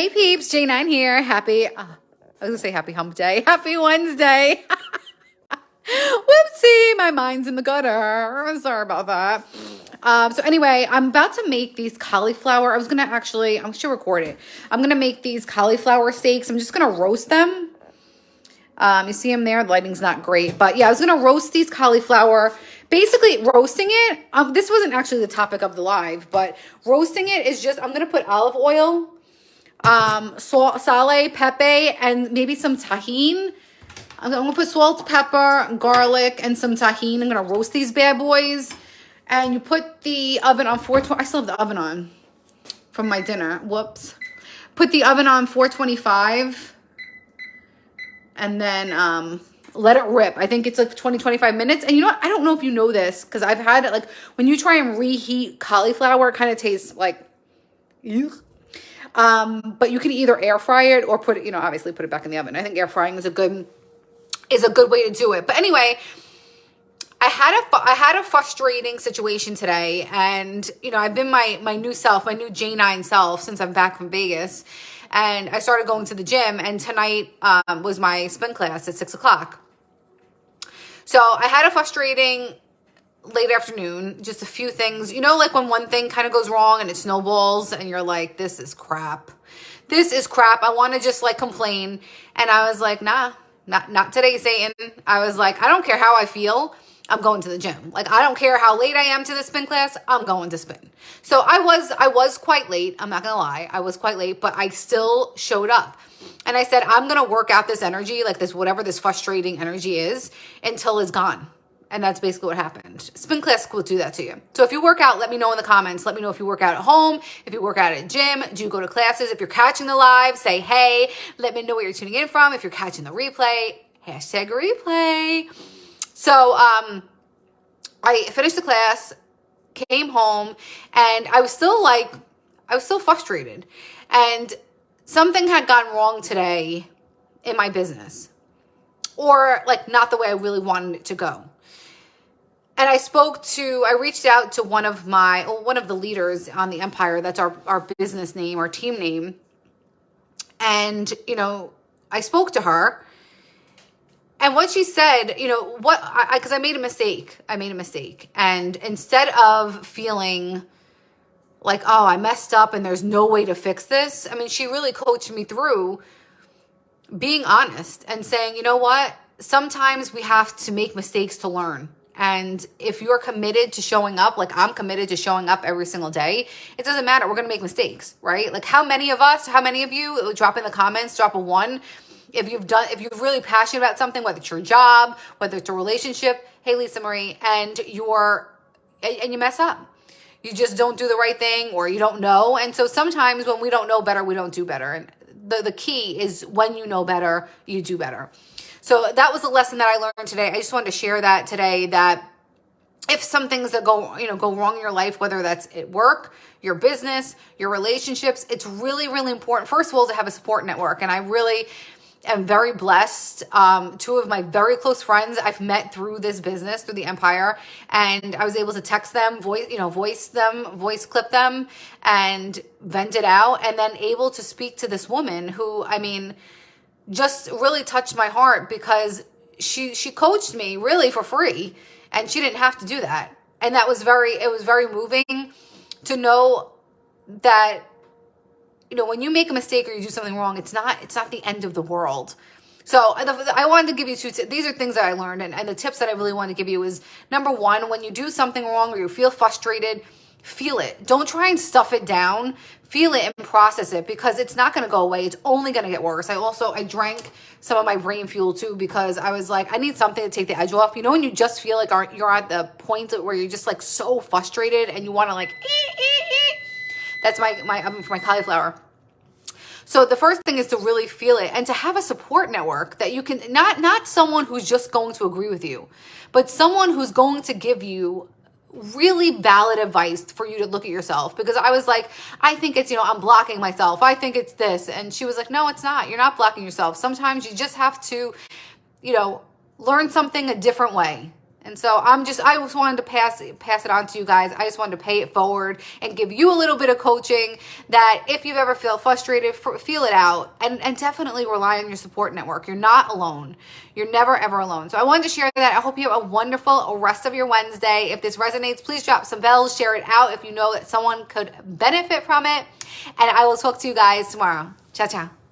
Hey peeps, J9 here. I was gonna say happy hump day. Happy Wednesday. Whoopsie, my mind's in the gutter. Sorry about that. So anyway, I'm about to make these cauliflower. I should record it. I'm gonna make these cauliflower steaks. I'm just gonna roast them. You see them there? The lighting's not great, but yeah, I was gonna roast these cauliflower. Basically, roasting it. This wasn't actually the topic of the live, but roasting it is just, I'm gonna put olive oil, sale, pepe, and maybe some tahine. I'm gonna put salt, pepper, garlic, and some tahine. I'm gonna roast these bad boys. And you put the oven on 420. I still have the oven on from my dinner. Whoops. Put the oven on 425. And then let it rip. I think it's like 20-25 minutes. And you know what? I don't know if you know this, because I've had it, like, when you try and reheat cauliflower, it kind of tastes like, ew. But you can either air fry it or put it, obviously put it back in the oven. I think air frying is a good way to do it. But anyway, I had a frustrating situation today, and I've been my new self, my new J9 self since I'm back from Vegas, and I started going to the gym. And tonight was my spin class at 6:00. So I had a frustrating late afternoon, just a few things, like when one thing kind of goes wrong and it snowballs and you're like, this is crap. I want to just like complain. And I was like, nah, not today, Satan. I was like, I don't care how I feel. I'm going to the gym. Like, I don't care how late I am to the spin class. I'm going to spin. So I was quite late. I'm not going to lie. I was quite late, but I still showed up. And I said, I'm going to work out this energy, like this, whatever this frustrating energy is, until it's gone. And that's basically what happened. Spin class will do that to you. So if you work out, let me know in the comments. Let me know if you work out at home, if you work out at gym, do you go to classes? If you're catching the live, say hey. Let me know where you're tuning in from. If you're catching the replay, #replay. So I finished the class, came home, and I was still frustrated. And something had gone wrong today in my business, or like not the way I really wanted it to go. And I reached out to one of the leaders on the Empire. That's our business name, our team name. And, I spoke to her. And what she said, because I made a mistake. And instead of feeling like, oh, I messed up and there's no way to fix this, she really coached me through being honest and saying, you know what? Sometimes we have to make mistakes to learn. And if you're committed to showing up, like I'm committed to showing up every single day, it doesn't matter. We're going to make mistakes, right? Like how many of you, drop in the comments, drop a 1. If you're really passionate about something, whether it's your job, whether it's a relationship, hey, Lisa Marie, and you mess up. You just don't do the right thing, or you don't know. And so sometimes when we don't know better, we don't do better. And the key is when you know better, you do better. So that was a lesson that I learned today. I just wanted to share that today, that if some things that go wrong in your life, whether that's at work, your business, your relationships, it's really, really important, first of all, to have a support network. And I really am very blessed. 2 of my very close friends I've met through this business, through the Empire, and I was able to text them, voice clip them, and vent it out, and then able to speak to this woman who, just really touched my heart, because she coached me really for free, and she didn't have to do that. And it was very moving to know that, when you make a mistake or you do something wrong, it's not the end of the world. So I wanted to give you 2 tips. These are things that I learned, and the tips that I really wanted to give you is, number 1, when you do something wrong or you feel frustrated, feel it. Don't try and stuff it down. Feel it and process it, because it's not going to go away. It's only going to get worse. I drank some of my brain fuel too, because I was like, I need something to take the edge off. When you just feel like you're at the point where you're just like so frustrated and you want to like, that's my oven for my cauliflower. So the first thing is to really feel it, and to have a support network that you can, not someone who's just going to agree with you, but someone who's going to give you really valid advice for you to look at yourself. Because I was like, I think it's, I'm blocking myself. I think it's this. And she was like, no, it's not. You're not blocking yourself. Sometimes you just have to, learn something a different way. And so I just wanted to pass it on to you guys. I just wanted to pay it forward and give you a little bit of coaching that if you ever feel frustrated, feel it out, and definitely rely on your support network. You're not alone. You're never, ever alone. So I wanted to share that. I hope you have a wonderful rest of your Wednesday. If this resonates, please drop some bells, share it out if you know that someone could benefit from it. And I will talk to you guys tomorrow. Ciao, ciao.